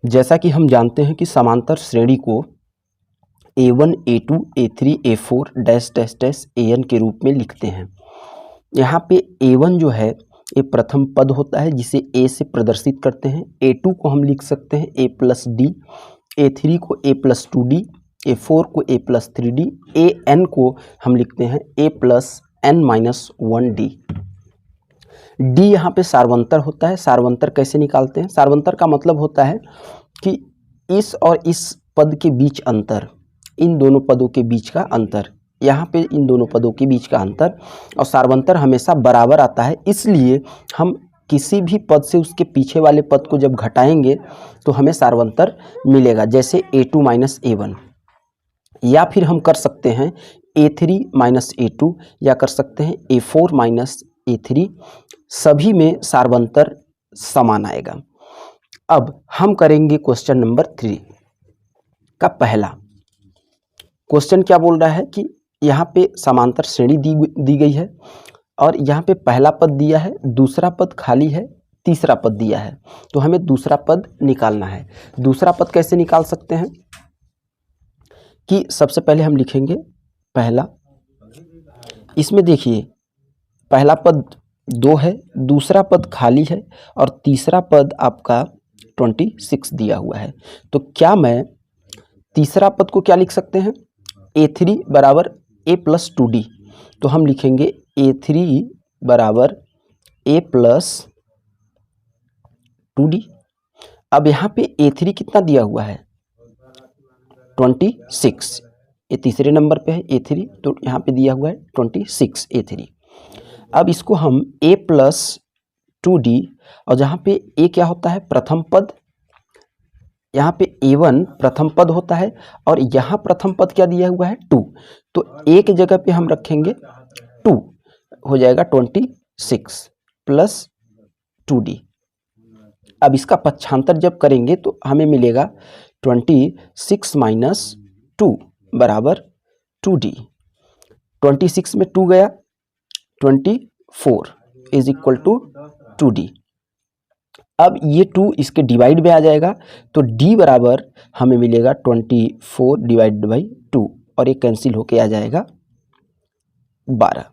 जैसा कि हम जानते हैं कि समांतर श्रेणी को A1, A2, A3, A4 dash dash dash AN के रूप में लिखते हैं। यहाँ पे A1 जो है ये प्रथम पद होता है जिसे A से प्रदर्शित करते हैं। A2 को हम लिख सकते हैं A प्लस डी, A3 को A प्लस 2D, A4 को A प्लस 3D, AN को हम लिखते हैं A plus N minus 1D। D यहाँ पे सार्वंतर होता है। सार्वंतर कैसे निकालते हैं? सार्वंतर का मतलब होता है कि इस और इस पद के बीच अंतर, इन दोनों पदों के बीच का अंतर, यहाँ पे इन दोनों पदों के बीच का अंतर, और सार्वंतर हमेशा बराबर आता है। इसलिए हम किसी भी पद से उसके पीछे वाले पद को जब घटाएंगे तो हमें सार्वंतर मिलेगा, जैसे A2 माइनस A1, या फिर हम कर सकते हैं A3 माइनस A2, या कर सकते हैं A4 माइनस A3। सभी में सार्वंतर समान आएगा। अब हम करेंगे क्वेश्चन नंबर 3 का पहला क्वेश्चन। क्या बोल रहा है कि यहाँ पे समांतर श्रेणी दी गई है और यहाँ पे पहला पद दिया है, दूसरा पद खाली है, तीसरा पद दिया है, तो हमें दूसरा पद निकालना है। दूसरा पद कैसे निकाल सकते हैं कि सबसे पहले हम लिखेंगे पहला। इसमें देखिए पहला पद 2 है, दूसरा पद खाली है और तीसरा पद आपका 26 दिया हुआ है। तो क्या मैं तीसरा पद को क्या लिख सकते हैं? A3 बराबर A प्लस 2D। तो हम लिखेंगे A3 बराबर A प्लस 2D। अब यहाँ पे A3 कितना दिया हुआ है? 26। ये तीसरे नंबर पे है A3, तो यहाँ पे दिया हुआ है 26 A3। अब इसको हम A प्लस 2D, और जहाँ पे A क्या होता है? प्रथम पद। यहाँ पे A1 प्रथम पद होता है और यहाँ प्रथम पद क्या दिया हुआ है? 2। तो A की जगह पे हम रखेंगे 2, हो जाएगा 26 प्लस 2D। अब इसका पक्षांतर जब करेंगे तो हमें मिलेगा 26 माइनस 2 बराबर 2D। 26 में 2 गया, 24 इज इक्वल टू 2D। अब ये 2 इसके डिवाइड में आ जाएगा, तो D बराबर हमें मिलेगा 24 डिवाइड बाई 2, और ये कैंसिल होके आ जाएगा 12।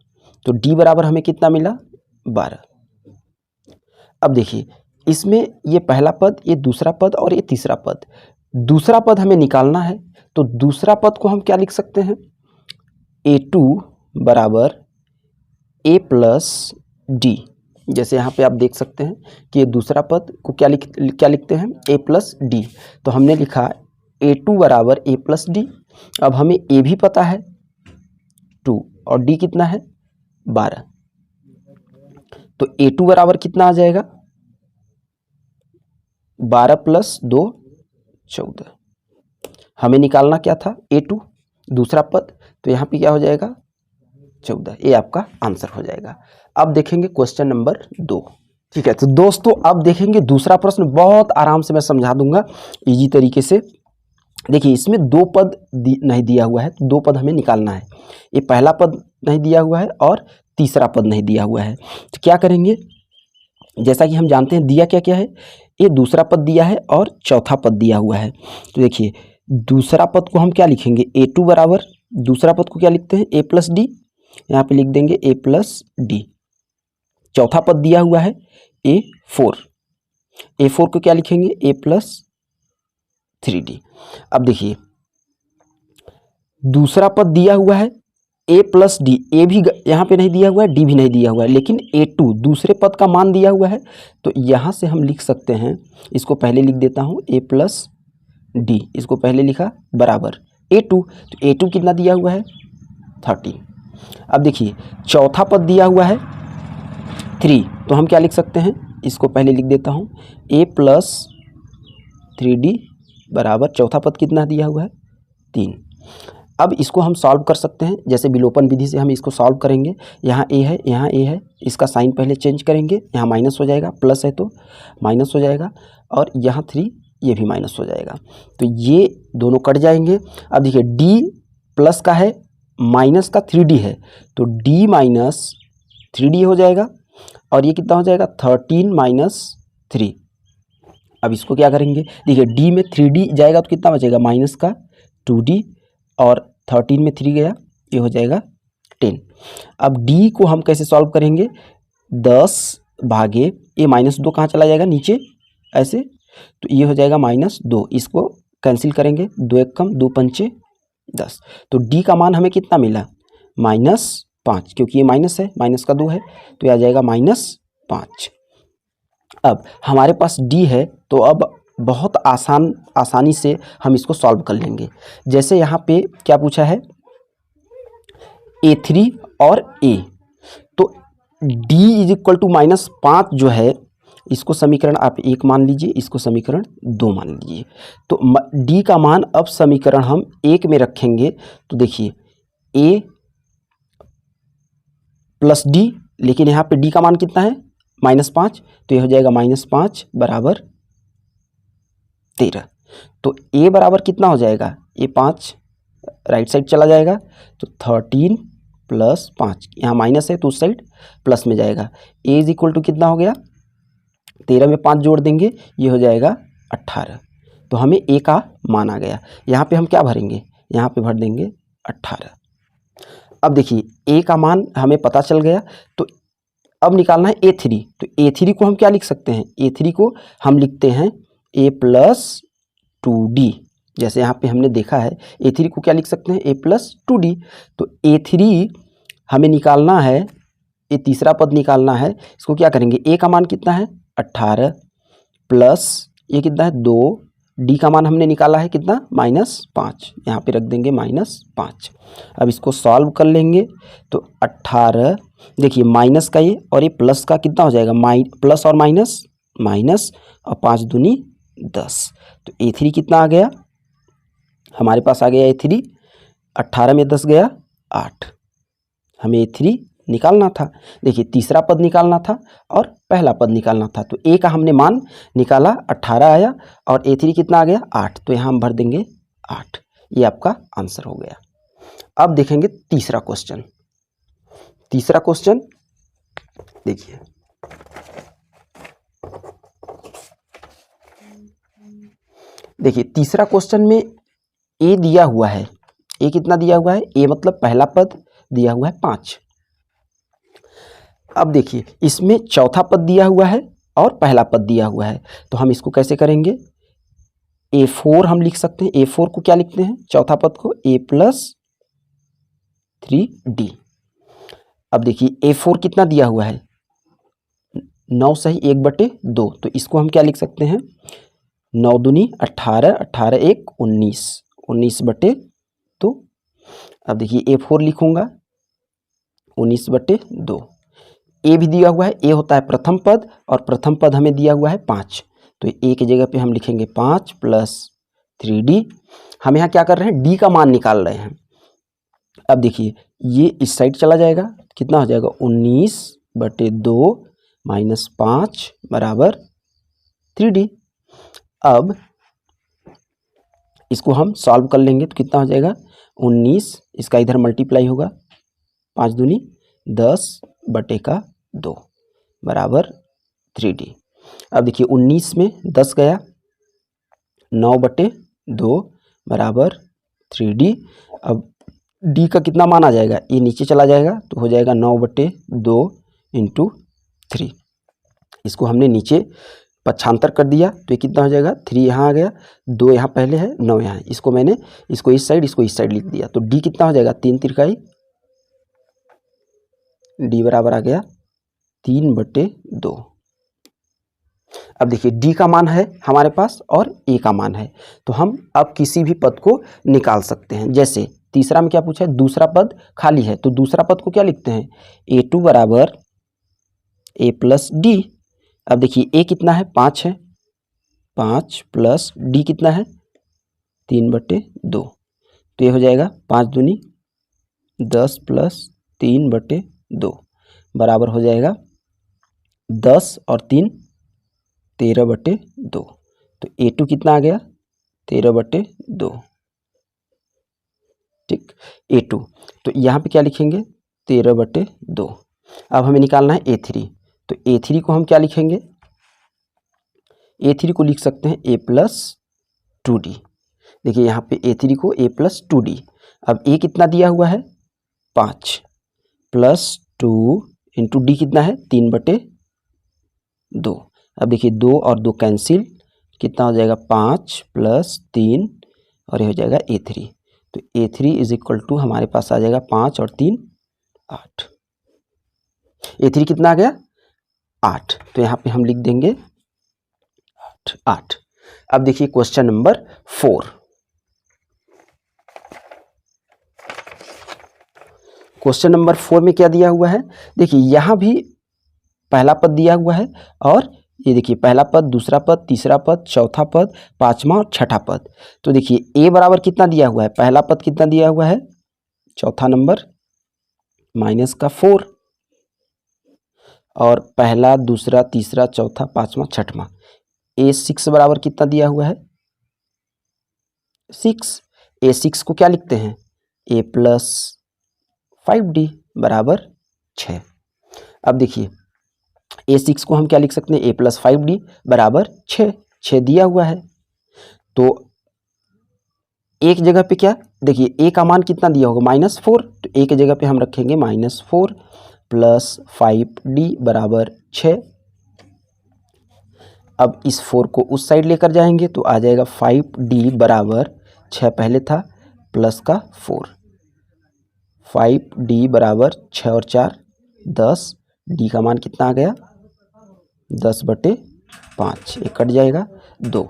तो D बराबर हमें कितना मिला? 12। अब देखिए इसमें ये पहला पद, ये दूसरा पद और ये तीसरा पद। दूसरा पद हमें निकालना है, तो दूसरा पद को हम क्या लिख सकते हैं? A2 बराबर A प्लस D। जैसे यहाँ पे आप देख सकते हैं कि ये दूसरा पद को क्या लिखते हैं? A plus D। तो हमने लिखा A2 बराबर A प्लस D। अब हमें A भी पता है 2 और D कितना है? 12। तो A2 बराबर कितना आ जाएगा? 12 प्लस 2 14। हमें निकालना क्या था? A2 दूसरा पद, तो यहाँ पे क्या हो जाएगा? 14। ये आपका आंसर हो जाएगा। अब देखेंगे क्वेश्चन नंबर 2। ठीक है, तो दोस्तों अब देखेंगे दूसरा प्रश्न। बहुत आराम से मैं समझा दूंगा इजी तरीके से। देखिए इसमें 2 पद नहीं दिया हुआ है, तो 2 पद हमें निकालना है। ये पहला पद नहीं दिया हुआ है और तीसरा पद नहीं दिया हुआ है, तो क्या करेंगे? जैसा कि हम जानते हैं दिया क्या क्या है, ये दूसरा पद दिया है और चौथा पद दिया हुआ है। तो देखिए दूसरा पद को हम क्या लिखेंगे? A2 बराबर, दूसरा पद को क्या लिखते हैं? A plus D. यहाँ पे लिख देंगे A प्लस डी। चौथा पद दिया हुआ है A4। A4 को क्या लिखेंगे? A plus 3D। अब देखिए दूसरा पद दिया हुआ है A प्लस डी। ए भी यहाँ पे नहीं दिया हुआ है, डी भी नहीं दिया हुआ है, लेकिन A2 दूसरे पद का मान दिया हुआ है, तो यहाँ से हम लिख सकते हैं, इसको पहले लिख देता हूँ A प्लस डी, इसको पहले लिखा बराबर A2। तो A2 कितना दिया हुआ है? 30। अब देखिए चौथा पद दिया हुआ है 3, तो हम क्या लिख सकते हैं? इसको पहले लिख देता हूँ A प्लस 3D बराबर चौथा पद कितना दिया हुआ है? 3। अब इसको हम सॉल्व कर सकते हैं, जैसे विलोपन विधि से हम इसको सॉल्व करेंगे। यहाँ A है, यहाँ A है, इसका साइन पहले चेंज करेंगे, यहाँ माइनस हो जाएगा, प्लस है तो माइनस हो जाएगा, और यहाँ 3 ये भी माइनस हो जाएगा, तो ये दोनों कट जाएंगे। अब देखिए D प्लस का है, माइनस का 3D है, तो D माइनस 3D हो जाएगा, और ये कितना हो जाएगा? 13 माइनस 3। अब इसको क्या करेंगे, देखिए डी में 3D जाएगा तो कितना बचेगा, माइनस का 2D, और 13 में 3 गया, ये हो जाएगा 10। अब डी को हम कैसे सॉल्व करेंगे, 10 भागे ये -2 कहाँ चला जाएगा, नीचे ऐसे, तो ये हो जाएगा -2। इसको कैंसिल करेंगे, 2 1 कम, 2 पंचे 10। तो डी का मान हमें कितना मिला, -5, क्योंकि ये माइनस है, माइनस का 2 है, तो ये आ जाएगा -5। अब हमारे पास डी है, तो अब बहुत आसानी से हम इसको सॉल्व कर लेंगे। जैसे यहाँ पे क्या पूछा है, A3 और A, तो D इज इक्वल टू -5 जो है, इसको समीकरण आप 1 मान लीजिए, इसको समीकरण 2 मान लीजिए। तो D का मान अब समीकरण हम 1 में रखेंगे, तो देखिए A प्लस D, लेकिन यहाँ पे D का मान कितना है, -5, तो ये हो जाएगा -5 बराबर 13। तो A बराबर कितना हो जाएगा, ये 5 राइट साइड चला जाएगा, तो 13 + 5, यहाँ माइनस है तो उस साइड प्लस में जाएगा। A इज इक्वल टू कितना हो गया, 13 में 5 जोड़ देंगे, ये हो जाएगा 18। तो हमें A का मान आ गया। यहाँ पे हम क्या भरेंगे, यहाँ पे भर देंगे 18। अब देखिए A का मान हमें पता चल गया, तो अब निकालना है A3। तो A3 को हम क्या लिख सकते हैं, A3 को हम लिखते हैं A + 2D। जैसे यहाँ पे हमने देखा है, A3 को क्या लिख सकते हैं, A + 2D। तो A3 हमें निकालना है, ये तीसरा पद निकालना है, इसको क्या करेंगे, A का मान कितना है 18 प्लस ये कितना है 2, D का मान हमने निकाला है कितना -5, यहाँ पे रख देंगे -5। अब इसको सॉल्व कर लेंगे, तो 18, देखिए माइनस का ये और ये प्लस का कितना हो जाएगा, प्लस और माइनस माइनस, और 5 दूनी 10। तो A3 कितना आ गया, हमारे पास आ गया A3, 18 में 10 गया 8। हमें A3 निकालना था। देखिए तीसरा पद निकालना था और पहला पद निकालना था, तो A का हमने मान निकाला 18 आया, और A3 कितना आ गया 8, तो यहाँ हम भर देंगे 8। ये आपका आंसर हो गया। अब देखेंगे तीसरा क्वेश्चन। तीसरा क्वेश्चन देखिए, देखिए तीसरा क्वेश्चन में A दिया हुआ है, A कितना दिया हुआ है, A मतलब पहला पद दिया हुआ है 5। अब देखिए इसमें चौथा पद दिया हुआ है और पहला पद दिया हुआ है, तो हम इसको कैसे करेंगे, A4 हम लिख सकते हैं। A4 को क्या लिखते हैं, चौथा पद को A + 3D। अब देखिए A4 कितना दिया हुआ है, 9 सही 1/2, तो इसको हम क्या लिख सकते हैं, 9 दूनी 18, 18 1 19, 19/2। अब देखिए A4 लिखूंगा 19/2। A भी दिया हुआ है, A होता है प्रथम पद, और प्रथम पद हमें दिया हुआ है 5, तो A की जगह पे हम लिखेंगे 5 + 3D। हम यहाँ क्या कर रहे हैं, D का मान निकाल रहे हैं। अब देखिए ये इस साइड चला जाएगा, कितना हो जाएगा 19/2 - 5 बराबर 3D। अब इसको हम सॉल्व कर लेंगे, तो कितना हो जाएगा 19, इसका इधर मल्टीप्लाई होगा, 5 दूनी 10/2 बराबर 3D। अब देखिए 19 में 10 गया, 9/2 बराबर 3D। अब D का कितना मान आ जाएगा, ये नीचे चला जाएगा, तो हो जाएगा 9/2 × 3। इसको हमने नीचे पक्षांतर कर दिया, तो ये कितना हो जाएगा, 3 यहाँ आ गया, 2 यहाँ पहले है, 9 यहाँ है, इसको मैंने इसको इस साइड इसको इस साइड लिख दिया, तो D कितना हो जाएगा 3 × 3, D बराबर आ गया 3/2। अब देखिए D का मान है हमारे पास और A का मान है, तो हम अब किसी भी पद को निकाल सकते हैं। जैसे तीसरा में क्या पूछा है, दूसरा पद खाली है, तो दूसरा पद को क्या लिखते हैं, A2 बराबर A + D। अब देखिए A कितना है 5 है, 5 + D कितना है 3/2, तो ये हो जाएगा 5 दूनी 10 + 3/2 बराबर हो जाएगा 10 और 3 13/2। तो A2 कितना आ गया 13/2, ठीक A2। तो यहाँ पे क्या लिखेंगे 13/2। अब हमें निकालना है A3, तो A3 को हम क्या लिखेंगे, A3 को लिख सकते हैं A+2D। देखिए यहाँ पे A3 को A+2D। अब A कितना दिया हुआ है 5 प्लस 2 इंटू डी कितना है 3/2। अब देखिए 2 और 2 कैंसिल, कितना हो जाएगा 5 प्लस 3 और ये हो जाएगा A3। तो A3 इज इक्वल टू हमारे पास आ जाएगा 5 और 3 8। A3 कितना आ गया 8। तो यहाँ पे हम लिख देंगे 8। अब देखिए क्वेश्चन नंबर 4। क्वेश्चन नंबर 4 में क्या दिया हुआ है, देखिए यहाँ भी पहला पद दिया हुआ है और ये देखिए पहला पद, दूसरा पद, तीसरा पद, चौथा पद, पांचवा और छठा पद। तो देखिए a बराबर कितना दिया हुआ है, पहला पद कितना दिया हुआ है चौथा नंबर माइनस का 4 और पहला, दूसरा, तीसरा, चौथा, पांचवा, छठवां। A6 बराबर कितना दिया हुआ है 6। A6 को क्या लिखते हैं A+5D बराबर 6। अब देखिए A6 को हम क्या लिख सकते हैं A+5D बराबर 6। 6 दिया हुआ है तो एक जगह पे क्या, देखिए a का मान कितना दिया होगा -4, तो a की जगह पे हम रखेंगे -4 प्लस 5D बराबर 6। अब इस 4 को उस साइड लेकर जाएंगे तो आ जाएगा 5D बराबर 6 पहले था प्लस का 4। 5D बराबर 6 और 4 10। D का मान कितना आ गया 10/5। ये कट जाएगा 2,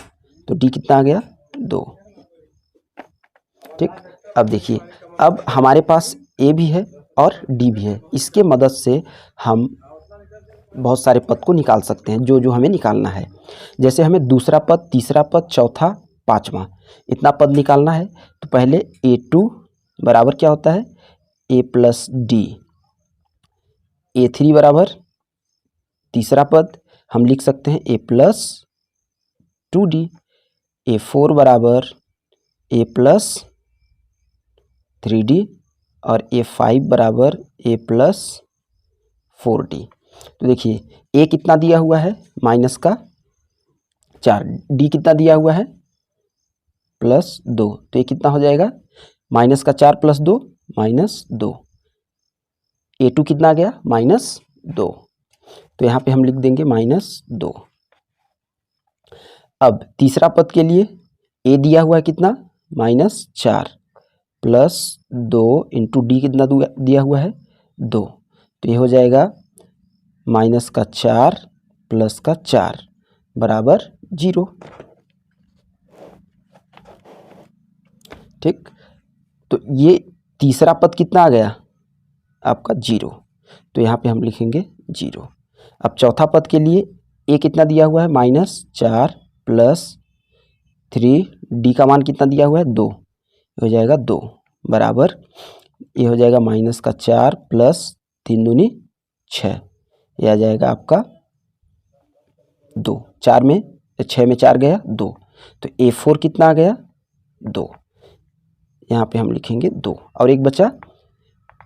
तो D कितना आ गया 2। ठीक। अब देखिए अब हमारे पास A भी है और D भी है, इसके मदद से हम बहुत सारे पद को निकाल सकते हैं जो जो हमें निकालना है। जैसे हमें दूसरा पद, तीसरा पद, चौथा, पांचवा इतना पद निकालना है तो पहले A2 बराबर क्या होता है A+D। A3 बराबर तीसरा पद हम लिख सकते हैं A+2D। A4 बराबर A+3D और A5 बराबर A+4D। तो देखिए A कितना दिया हुआ है माइनस का 4, D कितना दिया हुआ है +2, तो ये कितना हो जाएगा माइनस का 4 प्लस 2 -2। A2 कितना आ गया -2, तो यहाँ पे हम लिख देंगे -2। अब तीसरा पद के लिए A दिया हुआ है कितना -4 प्लस 2 इंटू D कितना दिया हुआ है 2, तो ये हो जाएगा माइनस का 4 प्लस का 4 बराबर 0। ठीक, तो ये तीसरा पद कितना आ गया आपका 0, तो यहाँ पे हम लिखेंगे 0। अब चौथा पद के लिए A कितना दिया हुआ है -4 प्लस 3, D का मान कितना दिया हुआ है 2, हो जाएगा 2 बराबर ये हो जाएगा माइनस का 4 प्लस 3 दूनी 6, यह आ जाएगा आपका 2। 4 में 6 में 4 गया 2, तो A4 कितना आ गया 2, यहाँ पे हम लिखेंगे 2। और एक बचा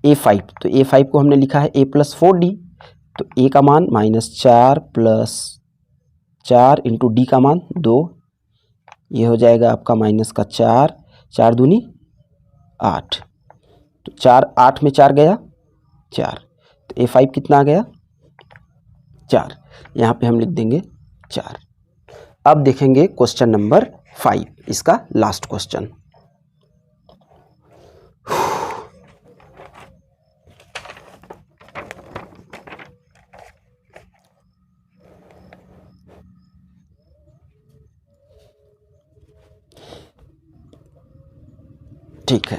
A5, तो A5 को हमने लिखा है A+4D, तो A का मान -4 प्लस 4 इंटू D का मान 2, ये हो जाएगा आपका माइनस का 4, 4 दूनी 8, तो 4 8 में 4 गया 4, तो A5 कितना आ गया 4, यहाँ पे हम लिख देंगे 4। अब देखेंगे क्वेश्चन नंबर 5, इसका लास्ट क्वेश्चन। ठीक है,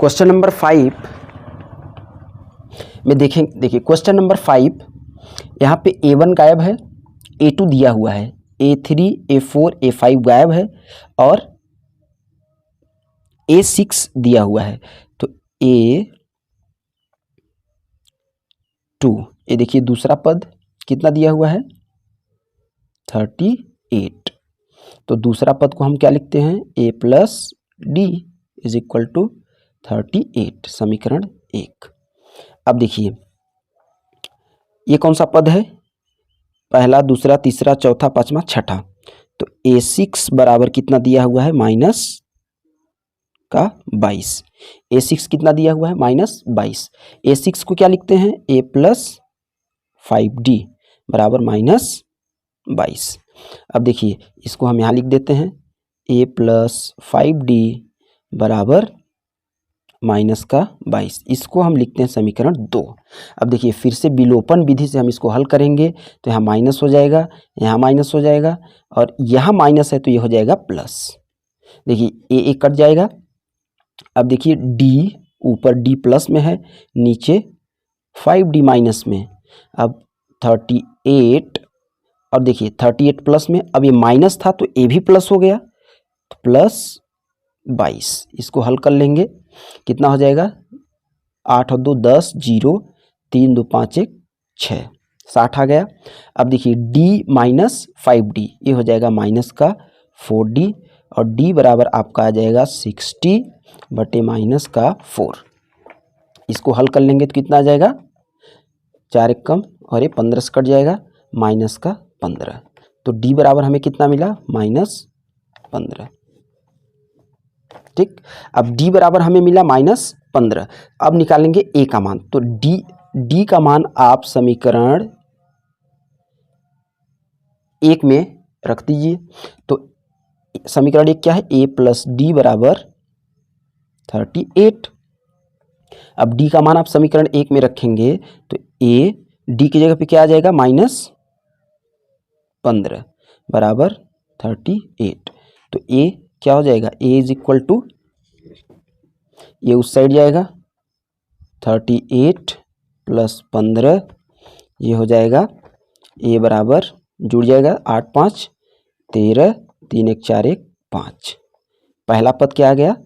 क्वेश्चन नंबर 5 में देखिए क्वेश्चन नंबर 5 यहाँ पे A1 गायब है, A2 दिया हुआ है, A3, A4, A5 गायब है और A6 दिया हुआ है। तो A2, ये देखिए दूसरा पद कितना दिया हुआ है 38, तो दूसरा पद को हम क्या लिखते हैं A+D इज इक्वल टू 38, समीकरण 1। अब देखिए ये कौन सा पद है पहला, दूसरा, तीसरा, चौथा, पांचवा, छठा। तो A6 बराबर कितना दिया हुआ है, माइनस का 22। A6 कितना दिया हुआ है, माइनस 22। A6 को क्या लिखते हैं, A प्लस 5D बराबर माइनस 22। अब देखिए इसको हम यहाँ लिख देते हैं, A प्लस 5D बराबर माइनस का 22। इसको हम लिखते हैं समीकरण 2। अब देखिए फिर से विलोपन विधि से हम इसको हल करेंगे, तो यहाँ माइनस हो जाएगा, यहाँ माइनस हो जाएगा, और यहाँ माइनस है तो ये हो जाएगा प्लस। देखिए ए कट जाएगा। अब देखिए डी, ऊपर डी प्लस में है, नीचे 5D माइनस में। अब 38, और देखिए 38 प्लस में, अब ये माइनस था तो ए भी प्लस हो गया, तो प्लस 22। इसको हल कर लेंगे, कितना हो जाएगा, 8 और 2 10, 0, 3 2 5 1 6, 60 आ गया। अब देखिए d माइनस 5D, ये हो जाएगा माइनस का 4D, और d बराबर आपका आ जाएगा 60 बटे माइनस का 4। इसको हल कर लेंगे तो कितना आ जाएगा, 4 एक कम, और ये 15 से कट जाएगा, माइनस का 15। तो d बराबर हमें कितना मिला, माइनस 15। ठीक, अब d बराबर हमें मिला माइनस 15। अब निकालेंगे a का मान। तो d का मान आप समीकरण 1 में रख दीजिए। तो समीकरण 1 क्या है, a प्लस डी बराबर 38। अब d का मान आप समीकरण 1 में रखेंगे तो a d की जगह पे क्या आ जाएगा, माइनस 15 बराबर 38। तो a क्या हो जाएगा, a इज इक्वल टू, ये उस साइड जाएगा, 38 प्लस 15, ये हो जाएगा a बराबर, जुड़ जाएगा 8 5 13, 3 1 4 1 5। पहला पद क्या आ गया,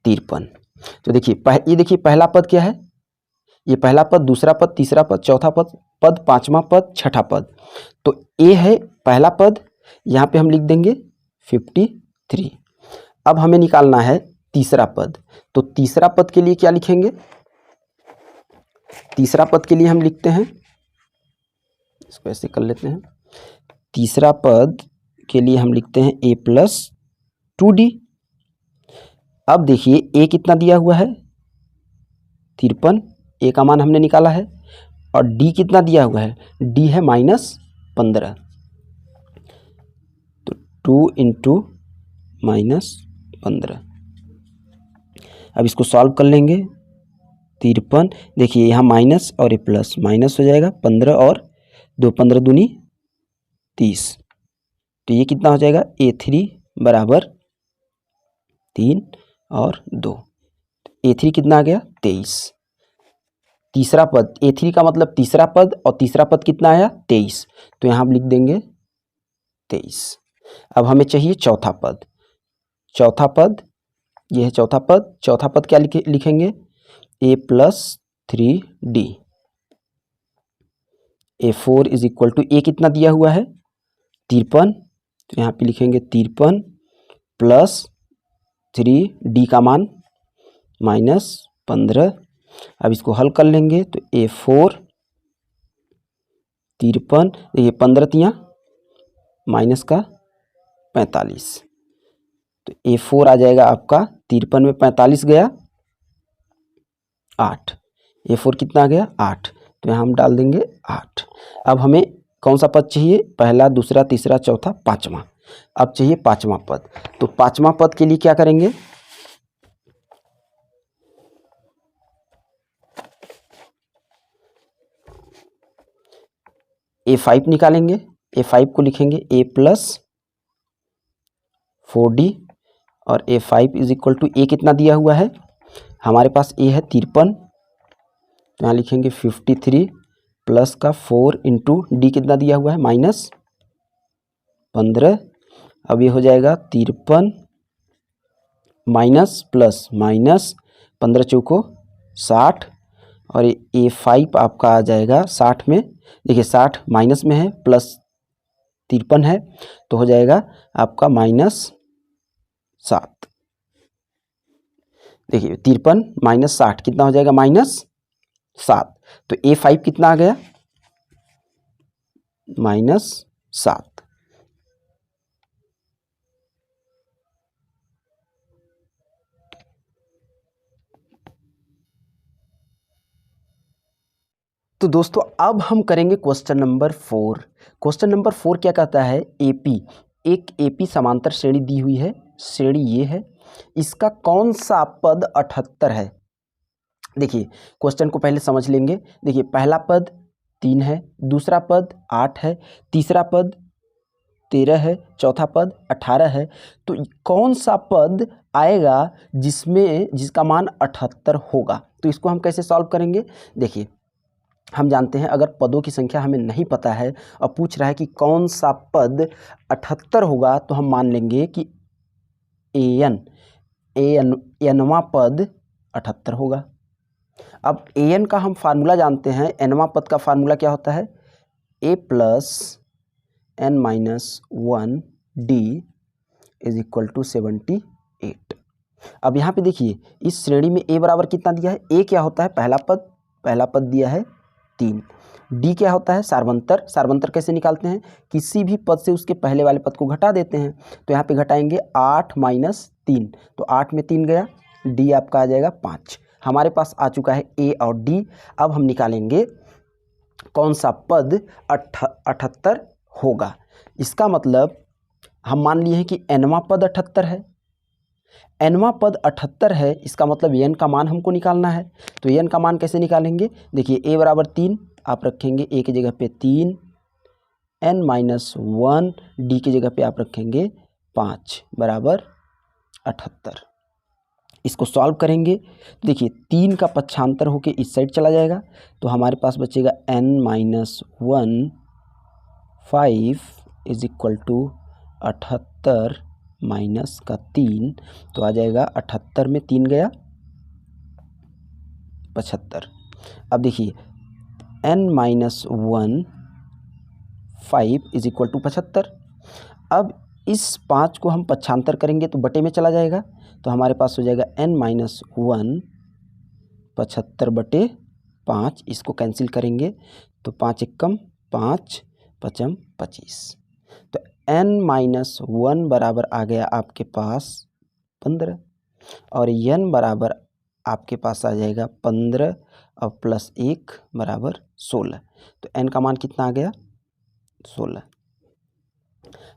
53। तो देखिए ये देखिए पहला पद क्या है, ये पहला पद, दूसरा पद, तीसरा पद, चौथा पद, पांचवा पद, छठा पद। तो a है पहला पद, यहाँ पे हम लिख देंगे 53। अब हमें निकालना है तीसरा पद। तो तीसरा पद के लिए क्या लिखेंगे, तीसरा पद के लिए हम लिखते हैं, इसको ऐसे कर लेते हैं, तीसरा पद के लिए हम लिखते हैं a प्लस 2D। अब देखिए a कितना दिया हुआ है, 53, a का मान हमने निकाला है, और d कितना दिया हुआ है, d है माइनस 15। तो 2 इंटू माइनस 15। अब इसको सॉल्व कर लेंगे, 53, देखिए यहाँ माइनस और ये प्लस, माइनस हो जाएगा 15 और 2 15 दूनी 30। तो ये कितना हो जाएगा, a3 बराबर 3 और 2। a3 कितना आ गया, 23। तीसरा पद, a3 का मतलब तीसरा पद, और तीसरा पद कितना आया, 23। तो यहाँ हम लिख देंगे 23। अब हमें चाहिए चौथा पद। चौथा पद, ये है चौथा पद। चौथा पद क्या लिखेंगे, a plus 3D। a4 is equal to, a कितना दिया हुआ है, 53, तो यहाँ पे लिखेंगे 53 प्लस 3D का मान माइनस 15। अब इसको हल कर लेंगे तो a4 53, ये 15 तियाँ माइनस का 45। तो a4 आ जाएगा आपका, 53 में 45 गया 8, a4 कितना आ गया 8। तो यहाँ हम डाल देंगे 8। अब हमें कौन सा पद चाहिए, पहला, दूसरा, तीसरा, चौथा, पांचवा। अब चाहिए पांचवा पद। तो पांचवा पद के लिए क्या करेंगे, a5 निकालेंगे। a5 को लिखेंगे a प्लस 4D, और a5 is equal to, a कितना दिया हुआ है, हमारे पास a है 53, तो यहाँ लिखेंगे 53 प्लस का 4 इंटू डी कितना दिया हुआ है, माइनस 15। अब ये हो जाएगा 53 माइनस प्लस माइनस 15 चौको 60, और ये a5 आपका आ जाएगा 60 में, देखिए 60 माइनस में है, प्लस 53 है, तो हो जाएगा आपका माइनस 7। देखिए 53 माइनस 60 कितना हो जाएगा, माइनस 7। तो a5 कितना आ गया, -7। तो दोस्तों अब हम करेंगे क्वेश्चन नंबर 4। क्वेश्चन नंबर 4 क्या कहता है, एक एपी समांतर श्रेणी दी हुई है, श्रेणी ये है, इसका कौन सा पद 78 है। देखिए क्वेश्चन को पहले समझ लेंगे। देखिए पहला पद 3 है, दूसरा पद 8 है, तीसरा पद 13 है, चौथा पद 18 है। तो कौन सा पद आएगा जिसका मान 78 होगा। तो इसको हम कैसे सॉल्व करेंगे। देखिए हम जानते हैं अगर पदों की संख्या हमें नहीं पता है और पूछ रहा है कि कौन सा पद 78 होगा, तो हम मान लेंगे कि एनवां पद 78 होगा। अब एन का हम फार्मूला जानते हैं, एनवां पद का फार्मूला क्या होता है, a + n-1 d = 78। अब यहाँ पे देखिए इस श्रेणी में a बराबर कितना दिया है, a क्या होता है, पहला पद दिया है 3, d क्या होता है, सार्वंतर कैसे निकालते हैं, किसी भी पद से उसके पहले वाले पद को घटा देते हैं। तो यहाँ पे घटाएंगे 8 - 3, तो 8 में 3 गया, d आपका आ जाएगा 5। हमारे पास आ चुका है a और d। अब हम निकालेंगे कौन सा पद 78 होगा। इसका मतलब हम मान लिए हैं कि nवां पद 78 है, nवां पद 78 है, इसका मतलब n का मान हमको निकालना है। तो n का मान कैसे निकालेंगे, देखिए a बराबर 3 आप रखेंगे, a की जगह पे 3, n-1 d की जगह पे आप रखेंगे 5 बराबर 78। इसको सॉल्व करेंगे तो देखिए 3 का पक्षांतर होके इस साइड चला जाएगा, तो हमारे पास बचेगा n-1 5 = 78 माइनस का 3, तो आ जाएगा 78 में 3 गया 75। अब देखिए n-1 5 = 75। अब इस 5 को हम पक्षांतर करेंगे तो बटे में चला जाएगा, तो हमारे पास हो जाएगा n-1 75/5। इसको कैंसिल करेंगे तो 5 एकम 5, 5 25। तो n-1 बराबर आ गया आपके पास 15 और n बराबर आपके पास आ जाएगा 15 और +1 बराबर 16। तो n का मान कितना आ गया 16।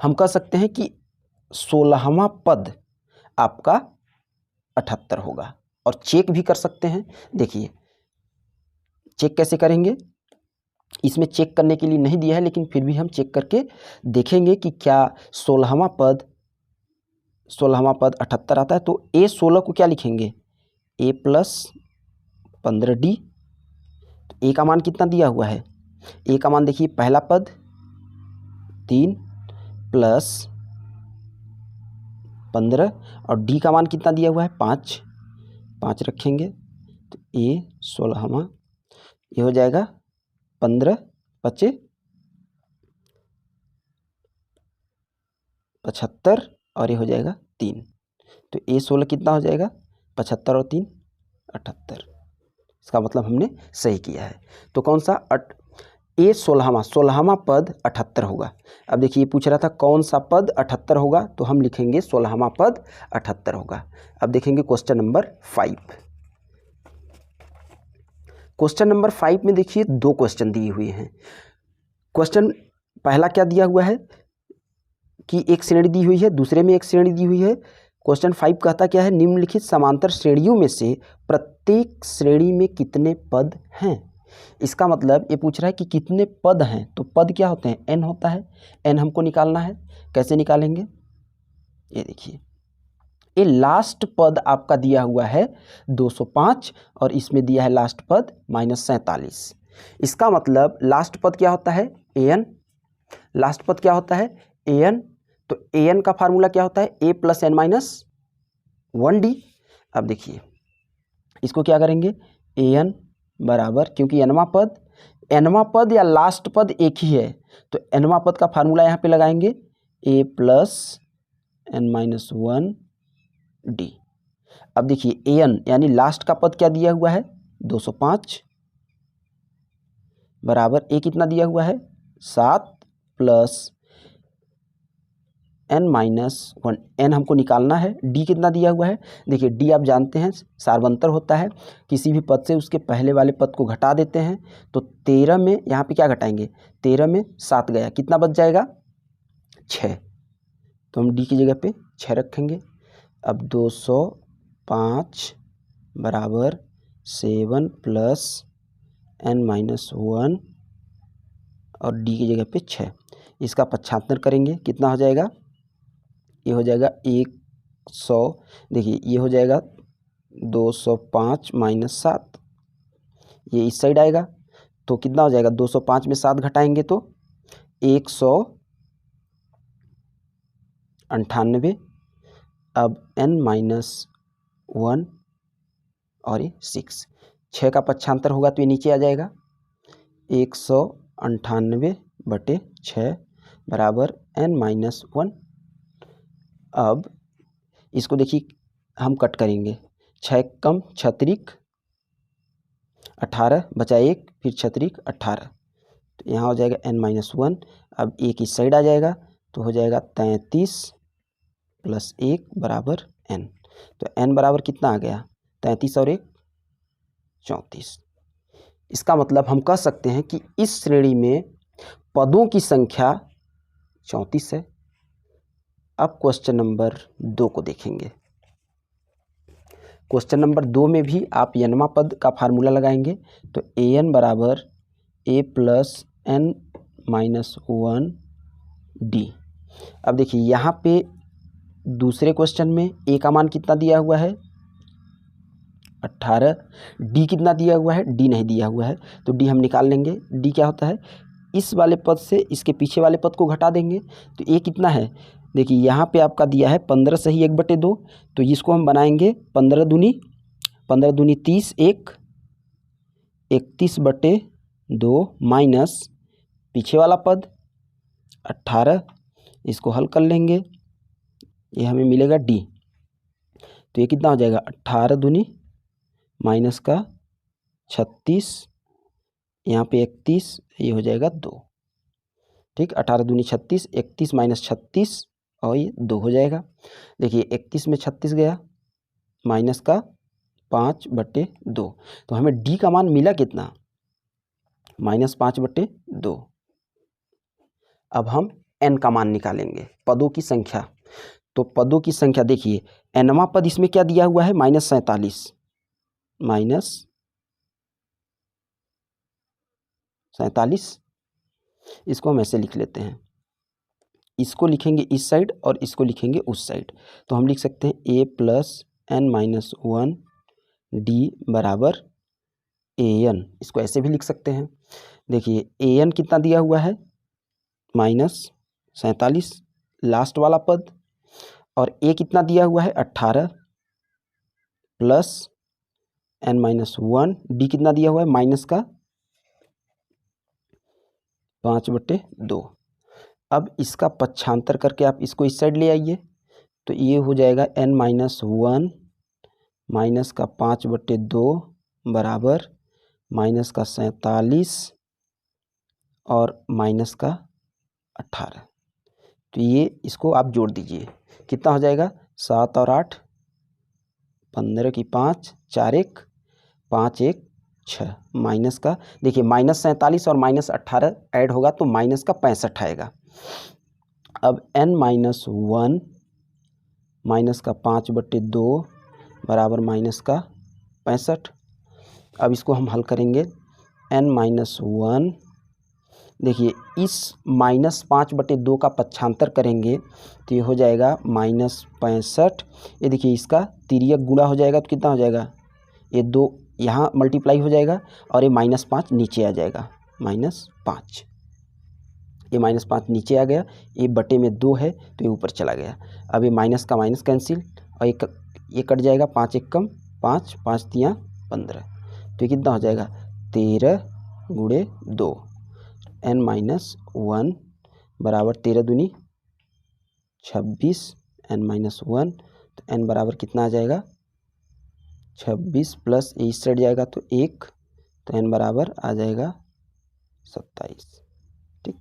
हम कह सकते हैं कि 16वां पद आपका 78 होगा और चेक भी कर सकते हैं। देखिए चेक कैसे करेंगे, इसमें चेक करने के लिए नहीं दिया है लेकिन फिर भी हम चेक करके देखेंगे कि क्या 16वां पद 78 आता है। तो a16 को क्या लिखेंगे, a + 15d। तो a का मान कितना दिया हुआ है, a का मान देखिए पहला पद 3 + 15 और d का मान कितना दिया हुआ है 5 रखेंगे, तो a16वां ये हो जाएगा 15 × 5 = 75 और ये हो जाएगा 3। तो a16 कितना हो जाएगा 75 और 3 78। इसका मतलब हमने सही किया है। तो कौन सा a16वां पद 78 होगा। अब देखिए पूछ रहा था कौन सा पद 78 होगा, तो हम लिखेंगे 16वां पद 78 होगा। अब देखेंगे क्वेश्चन नंबर 5। क्वेश्चन नंबर 5 में देखिए 2 क्वेश्चन दिए हुए हैं। क्वेश्चन पहला क्या दिया हुआ है कि एक श्रेणी दी हुई है, दूसरे में एक श्रेणी दी हुई है। क्वेश्चन 5 कहता क्या है, निम्नलिखित समांतर श्रेणियों में से प्रत्येक श्रेणी में कितने पद हैं। इसका मतलब ये पूछ रहा है कि कितने पद हैं। तो पद क्या होते हैं, n होता है, n हमको निकालना है। कैसे निकालेंगे, ये देखिए ये लास्ट पद आपका दिया हुआ है 205 और इसमें दिया है लास्ट पद -47। इसका मतलब लास्ट पद क्या होता है an, लास्ट पद क्या होता है an। तो an का फार्मूला क्या होता है a + n-1d। अब देखिए इसको क्या करेंगे, an बराबर, क्योंकि nवां पद या लास्ट पद एक ही है, तो nवां पद का फार्मूला यहाँ पे लगाएंगे a + n-1d। अब देखिए an यानी लास्ट का पद क्या दिया हुआ है 205 बराबर a कितना दिया हुआ है 7 प्लस n माइनस 1, n हमको निकालना है, d कितना दिया हुआ है, देखिए d आप जानते हैं सार्वंतर होता है, किसी भी पद से उसके पहले वाले पद को घटा देते हैं। तो 13 में यहाँ पे क्या घटाएंगे, 13 में 7 गया, कितना बच जाएगा 6, तो हम d की जगह पे 6 रखेंगे। अब 205 बराबर 7 प्लस n माइनस 1 और d की जगह पे 6, इसका पक्षांतर करेंगे, कितना हो जाएगा, ये हो जाएगा 100, देखिए ये हो जाएगा 205 माइनस 7, ये इस साइड आएगा तो कितना हो जाएगा, 205 में 7 घटाएंगे तो 198। अब n माइनस 1 और ये 6 का पक्षांतर होगा तो ये नीचे आ जाएगा, 198/6 बराबर n माइनस 1। अब इसको देखिए हम कट करेंगे, 6 कम 6 18 बचा 1, फिर 6 18, तो यहाँ हो जाएगा n माइनस 1। अब एक इस साइड आ जाएगा तो हो जाएगा 33 प्लस 1 बराबर n, तो n बराबर कितना आ गया, 33 और 1 34। इसका मतलब हम कह सकते हैं कि इस श्रेणी में पदों की संख्या 34 है। अब क्वेश्चन नंबर 2 को देखेंगे। क्वेश्चन नंबर 2 में भी आप n पद का फार्मूला लगाएंगे, तो an बराबर a plus n minus 1 d। अब देखिए यहाँ पे दूसरे क्वेश्चन में a का मान कितना दिया हुआ है 18, d कितना दिया हुआ है, d नहीं दिया हुआ है, तो d हम निकाल लेंगे। d क्या होता है, इस वाले पद से इसके पीछे वाले पद को घटा देंगे, तो a कितना है, देखिए यहाँ पे आपका दिया है 15 सही 1/2, तो इसको हम बनाएंगे 15 दूनी 30, 1 31/2 माइनस पीछे वाला पद 18, इसको हल कर लेंगे, ये हमें मिलेगा d, तो ये कितना हो जाएगा 18 दूनी माइनस का 36, यहाँ पे 31, ये हो जाएगा 2, ठीक, 18 दूनी 36, 31 माइनस 36 और ये 2 हो जाएगा। देखिए 31 में 36 गया माइनस का 5/2, तो हमें d का मान मिला कितना, -5/2। अब हम n का मान निकालेंगे, पदों की संख्या। तो पदों की संख्या देखिए nवां पद इसमें क्या दिया हुआ है, -47, इसको हम ऐसे लिख लेते हैं, इसको लिखेंगे इस साइड और इसको लिखेंगे उस साइड, तो हम लिख सकते हैं a plus n minus 1 d बराबर an, इसको ऐसे भी लिख सकते हैं। देखिए an कितना दिया हुआ है -47 लास्ट वाला पद, और a कितना दिया हुआ है 18 प्लस n माइनस 1, d कितना दिया हुआ है माइनस का 5/2। अब इसका पक्षांतर करके आप इसको इस साइड ले आइए, तो ये हो जाएगा n माइनस 1 माइनस का 5/2 बराबर माइनस का 47 और माइनस का 18, तो ये इसको आप जोड़ दीजिए, कितना हो जाएगा 7 और 8 15 की 5, 4 1 5 1 6, माइनस का देखिए -47 और -18 ऐड होगा तो माइनस का 65 आएगा। अब n माइनस 1 माइनस का 5/2 बराबर माइनस का 65। अब इसको हम हल करेंगे, n माइनस 1, देखिए इस -5/2 का पक्षांतर करेंगे तो ये हो जाएगा -65, ये देखिए इसका तिर्यक गुणा हो जाएगा तो कितना हो जाएगा, ये 2 यहाँ मल्टीप्लाई हो जाएगा और ये -5 नीचे आ जाएगा, -5, ये -5 नीचे आ गया, ये बटे में 2 है तो ये ऊपर चला गया। अब ये माइनस का माइनस कैंसिल और ये कट जाएगा, 5 1 कम 5, 5 3 15, तो ये कितना हो जाएगा 13 गुणे 2, n माइनस 1 बराबर 13 दूनी 26, n माइनस 1, तो n बराबर कितना आ जाएगा 26 प्लस इस साइड जाएगा तो 1, तो n बराबर आ जाएगा 27, ठीक।